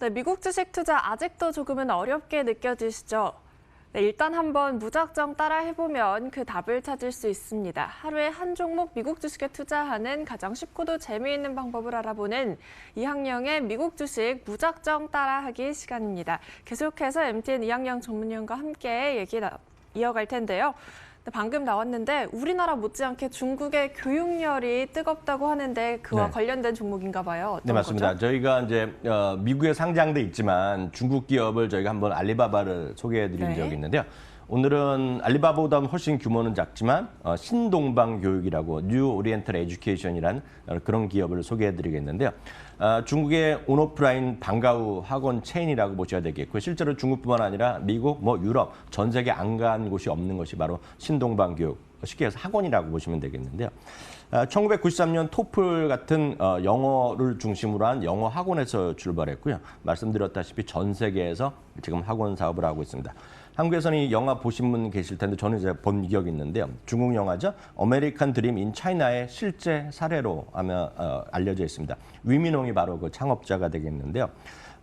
네, 미국 주식 투자 아직도 조금은 어렵게 느껴지시죠? 네, 일단 한번 무작정 따라 해보면 그 답을 찾을 수 있습니다. 하루에 한 종목 미국 주식에 투자하는 가장 쉽고도 재미있는 방법을 알아보는 이학영의 미국 주식 무작정 따라하기 시간입니다. 계속해서 MTN 이학영 전문위원과 함께 얘기 이어갈 텐데요. 방금 나왔는데 우리나라 못지않게 중국의 교육열이 뜨겁다고 하는데 그와 관련된 종목인가 봐요. 어떤 네, 맞습니다. 거죠? 저희가 이제 미국에 상장돼 있지만 중국 기업을 저희가 한번 알리바바를 소개해드린 적이 있는데요. 오늘은 알리바바보다 훨씬 규모는 작지만 신동방교육이라고 뉴 오리엔탈 에듀케이션이라는 그런 기업을 소개해드리겠는데요. 중국의 온오프라인 방과후 학원 체인이라고 보셔야 되겠고 실제로 중국뿐만 아니라 미국, 유럽 전 세계 안 간 곳이 없는 것이 바로 신동방교육, 쉽게 해서 학원이라고 보시면 되겠는데요. 1993년 토플 같은 영어를 중심으로 한 영어 학원에서 출발했고요. 말씀드렸다시피 전 세계에서 지금 학원 사업을 하고 있습니다. 한국에서는 이 영화 보신 분 계실 텐데 저는 이제 본 기억이 있는데요. 중국 영화죠. 아메리칸 드림 인 차이나의 실제 사례로 알려져 있습니다. 위민홍이 바로 그 창업자가 되겠는데요.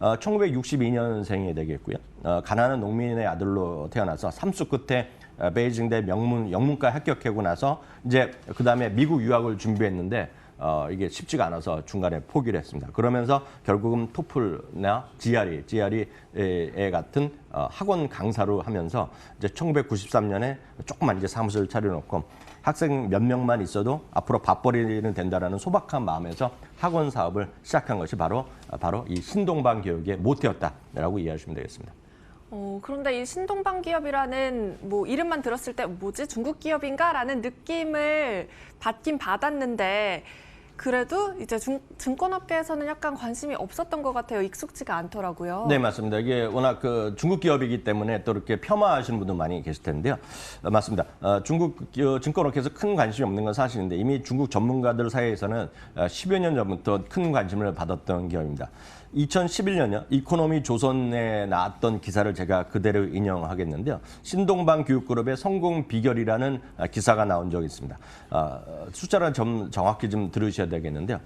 1962년생이 되겠고요. 가난한 농민의 아들로 태어나서 삼수 끝에 베이징대 영문과 합격하고 나서 이제 그다음에 미국 유학을 준비했는데 이게 쉽지가 않아서 중간에 포기를 했습니다. 그러면서 결국은 토플이나 GRE 같은 학원 강사로 하면서 이제 1993년에 조그만 이제 사무실을 차려놓고 학생 몇 명만 있어도 앞으로 밥벌이는 된다라는 소박한 마음에서 학원 사업을 시작한 것이 바로 이 신동방 교육의 모태였다라고 이해하시면 되겠습니다. 그런데 이 신동방 기업이라는 이름만 들었을 때 뭐지? 중국 기업인가라는 느낌을 받긴 받았는데 그래도 이제 증권업계에서는 약간 관심이 없었던 것 같아요. 익숙지가 않더라고요. 네, 맞습니다. 이게 워낙 중국 기업이기 때문에 또 이렇게 폄하하시는 분도 많이 계실 텐데요. 맞습니다. 중국 증권업계에서 큰 관심이 없는 건 사실인데 이미 중국 전문가들 사이에서는 10여 년 전부터 큰 관심을 받았던 기업입니다. 2011년요. 이코노미 조선에 나왔던 기사를 제가 그대로 인용하겠는데요. 신동방 교육그룹의 성공 비결이라는 기사가 나온 적이 있습니다. 숫자를 좀 정확히 좀 들으셔야 되겠는데요.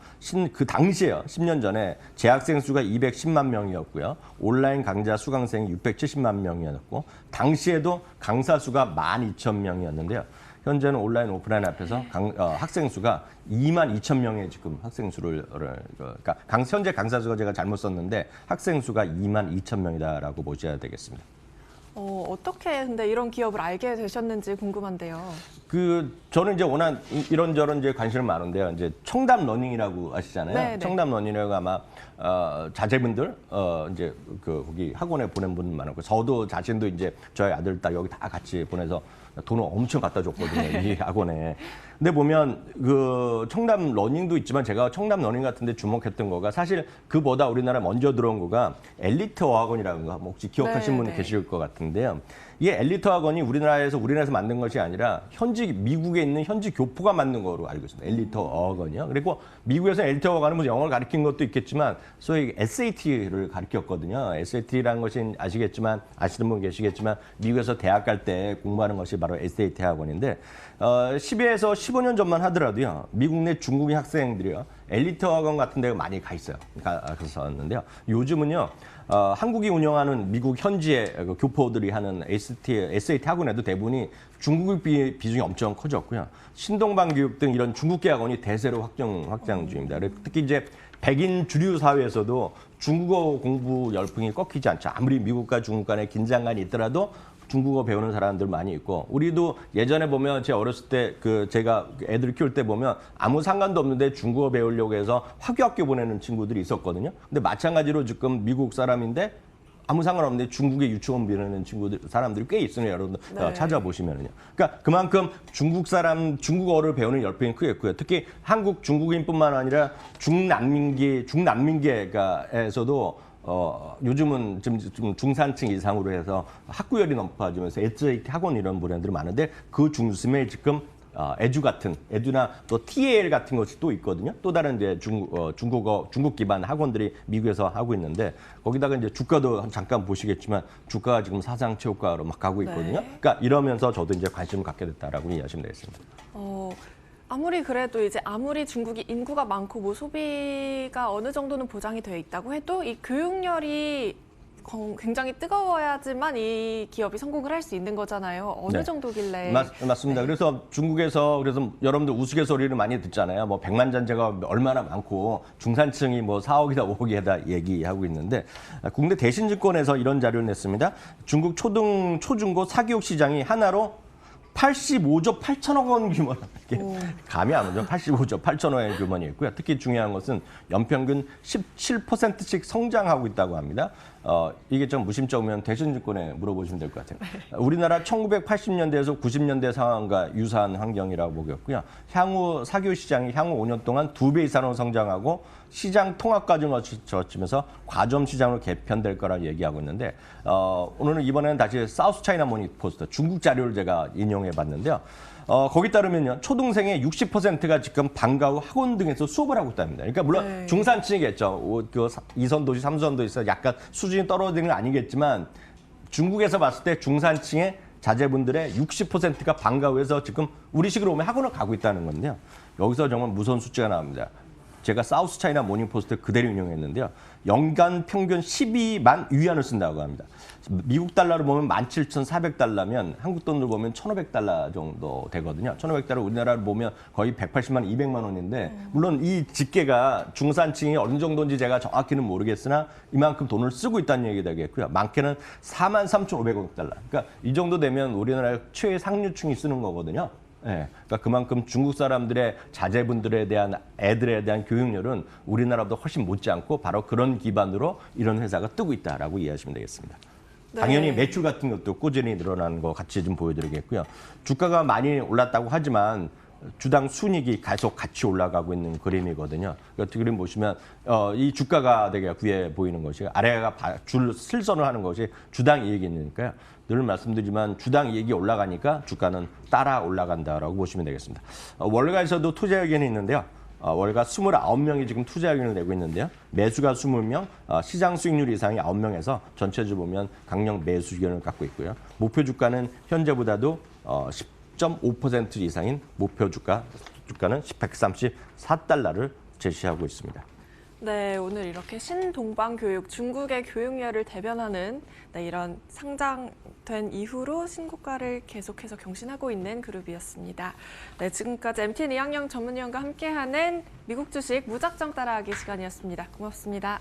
그 당시에요. 10년 전에 재학생 수가 210만 명이었고요. 온라인 강좌 수강생이 670만 명이었고 당시에도 강사 수가 12,000명이었는데요. 현재는 온라인, 오프라인 앞에서 학생 수가 22,000명의 지금 학생 수를 그러니까 현재 강사 수가 제가 잘못 썼는데 학생 수가 22,000명이다라고 보셔야 되겠습니다. 어떻게 근데 이런 기업을 알게 되셨는지 궁금한데요. 저는 이제 워낙 이런저런 이제 관심이 많은데요. 이제 청담 러닝이라고 아시잖아요. 네네. 청담 러닝이라고 아마 자제분들 이제 거기 학원에 보낸 분 많았고 저도 자신도 이제 저희 아들 딸 여기 다 같이 보내서 돈을 엄청 갖다 줬거든요. 이 학원에. 근데 보면 청담 러닝도 있지만 제가 청담 러닝 같은데 주목했던 거가 사실 그보다 우리나라에 먼저 들어온 거가 엘리트 어학원이라는 거 혹시 기억하시는 분 계실 것 같은데요. 이게 엘리트 학원이 우리나라에서 만든 것이 아니라 미국에 있는 현지 교포가 만든 거로 알고 있습니다. 엘리트 어학원이요. 그리고 미국에서 엘리트 어학원은 영어를 가르친 것도 있겠지만 소위 SAT를 가르쳤거든요. SAT라는 것이 아시는 분 계시겠지만 미국에서 대학 갈 때 공부하는 것이 바로 SAT 학원인데 10에서 15년 전만 하더라도요. 미국 내 중국인 학생들이요. 엘리트 학원 같은 데가 많이 갔었는데요. 요즘은요. 한국이 운영하는 미국 현지의 교포들이 하는 SAT 학원에도 대부분이 중국 비중이 엄청 커졌고요. 신동방 교육 등 이런 중국계 학원이 대세로 확장 중입니다. 특히 이제 백인 주류 사회에서도 중국어 공부 열풍이 꺾이지 않죠. 아무리 미국과 중국 간에 긴장감이 있더라도 중국어 배우는 사람들 많이 있고 우리도 예전에 보면 제 어렸을 때 제가 애들 키울 때 보면 아무 상관도 없는데 중국어 배우려고 해서 화교학교 보내는 친구들이 있었거든요. 근데 마찬가지로 지금 미국 사람인데 아무 상관없는데 중국에 유치원 보내는 사람들이 꽤 있으니 여러분들 찾아보시면은요. 그러니까 그만큼 중국어를 배우는 열풍이 크겠고요. 특히 한국 중국인뿐만 아니라 중남민계에서도 요즘은 좀 중산층 이상으로 해서 학구열이 높아지면서 SAT 학원 이런 브랜드들이 많은데 그 중심에 지금 에듀나 또 TAL 같은 것이 또 있거든요. 또 다른 이제 중국 기반 학원들이 미국에서 하고 있는데 거기다가 이제 주가도 잠깐 보시겠지만 주가가 지금 사상 최고가로 막 가고 있거든요. 그러니까 이러면서 저도 이제 관심을 갖게 됐다라고 이해하시면 되겠습니다. 아무리 그래도 이제 아무리 중국이 인구가 많고 뭐 소비가 어느 정도는 보장이 되어 있다고 해도 이 교육열이 굉장히 뜨거워야지만 이 기업이 성공을 할 수 있는 거잖아요. 어느 네. 정도길래? 맞습니다. 네. 그래서 중국에서 그래서 여러분들 우스갯소리를 많이 듣잖아요. 뭐 100만 잔재가 얼마나 많고 중산층이 뭐 4억이다 5억이다 얘기하고 있는데 국내 대신증권에서 이런 자료를 냈습니다. 중국 초중고 사교육 시장이 하나로 85조 8천억 원 규모. 감이 안 오죠. 85조 8천억의 규모이 있고요. 특히 중요한 것은 연평균 17%씩 성장하고 있다고 합니다. 이게 좀 무심쩍으면 대신증권에 물어보시면 될 것 같아요. 우리나라 1980년대에서 90년대 상황과 유사한 환경이라고 보겠고요. 향후 사교 시장이 향후 5년 동안 2배 이상으로 성장하고 시장 통합 과정을 거치면서 과점 시장으로 개편될 거라고 얘기하고 있는데 오늘은 이번에는 다시 사우스 차이나 모닝 포스트 중국 자료를 제가 인용해 봤는데요. 거기 따르면요. 초등생의 60%가 지금 방과 후 학원 등에서 수업을 하고 있답니다. 그러니까 물론 네. 중산층이겠죠. 그 2선 도시, 3선 도시에서 약간 수준이 떨어지는 건 아니겠지만 중국에서 봤을 때 중산층의 자제분들의 60%가 방과 후에서 지금 우리식으로 보면 학원을 가고 있다는 건데요. 여기서 정말 무서운 수치가 나옵니다. 제가 사우스 차이나 모닝포스트 그대로 인용했는데요. 연간 평균 12만 위안을 쓴다고 합니다. 미국 달러로 보면 17,400달러면 한국 돈으로 보면 1,500달러 정도 되거든요. 1,500달러 우리나라로 보면 거의 180만 200만 원인데 물론 이 집계가 중산층이 어느 정도인지 제가 정확히는 모르겠으나 이만큼 돈을 쓰고 있다는 얘기 되겠고요. 많게는 43,500억 달러. 그러니까 이 정도 되면 우리나라 최상류층이 쓰는 거거든요. 예, 그러니까 그만큼 중국 사람들의 자제분들에 대한 애들에 대한 교육열은 우리나라보다 훨씬 못지않고 바로 그런 기반으로 이런 회사가 뜨고 있다라고 이해하시면 되겠습니다. 네. 당연히 매출 같은 것도 꾸준히 늘어나는 거 같이 좀 보여드리겠고요. 주가가 많이 올랐다고 하지만 주당 순이익이 계속 같이 올라가고 있는 그림이거든요. 그러니까 그림 보시면 이 주가가 되게 위에 보이는 것이 아래가 줄 실선을 하는 것이 주당 이익이니까요. 늘 말씀드리지만 주당 이익이 올라가니까 주가는 따라 올라간다라고 보시면 되겠습니다. 월가에서도 투자 의견이 있는데요. 월가 29명이 지금 투자 의견을 내고 있는데요. 매수가 20명, 시장 수익률 이상이 9명에서 전체적으로 보면 강력 매수 의견을 갖고 있고요. 목표 주가는 현재보다도 10.5% 이상인 목표 주가는 134달러를 제시하고 있습니다. 네, 오늘 이렇게 신동방교육, 중국의 교육열을 대변하는 이런 상장된 이후로 신고가를 계속해서 경신하고 있는 그룹이었습니다. 네, 지금까지 MTN 이학영 전문위원과 함께하는 미국 주식 무작정 따라하기 시간이었습니다. 고맙습니다.